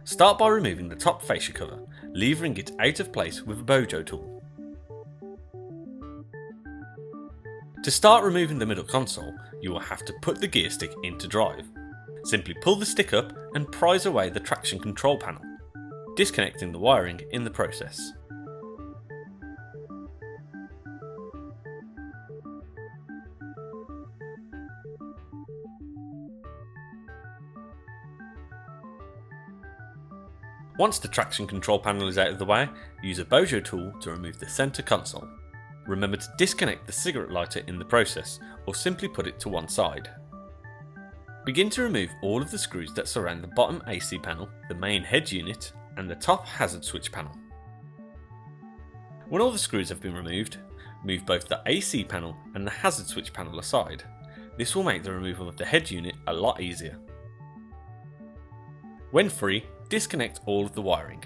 Start by removing the top fascia cover, levering it out of place with a bojo tool. To start removing the middle console, you will have to put the gear stick into drive. Simply pull the stick up and prise away the traction control panel, disconnecting the wiring in the process. Once the traction control panel is out of the way, use a bojo tool to remove the centre console. Remember to disconnect the cigarette lighter in the process, or simply put it to one side. Begin to remove all of the screws that surround the bottom AC panel, the main head unit, and the top hazard switch panel. When all the screws have been removed, move both the AC panel and the hazard switch panel aside. This will make the removal of the head unit a lot easier. When free, disconnect all of the wiring.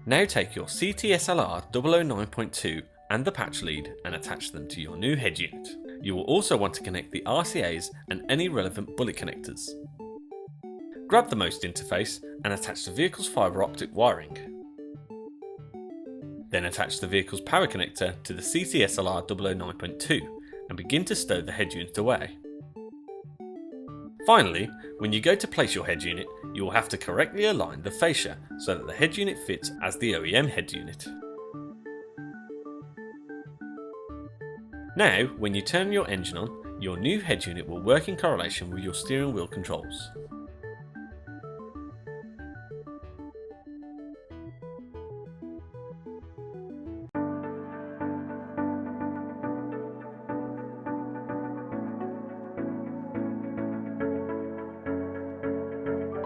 Now take your CTSLR 009.2 and the patch lead and attach them to your new head unit. You will also want to connect the RCAs and any relevant bullet connectors. Grab the most interface and attach the vehicle's fibre optic wiring. Then attach the vehicle's power connector to the CTSLR 009.2 and begin to stow the head unit away. Finally, when you go to place your head unit, you will have to correctly align the fascia so that the head unit fits as the OEM head unit. Now, when you turn your engine on, your new head unit will work in correlation with your steering wheel controls.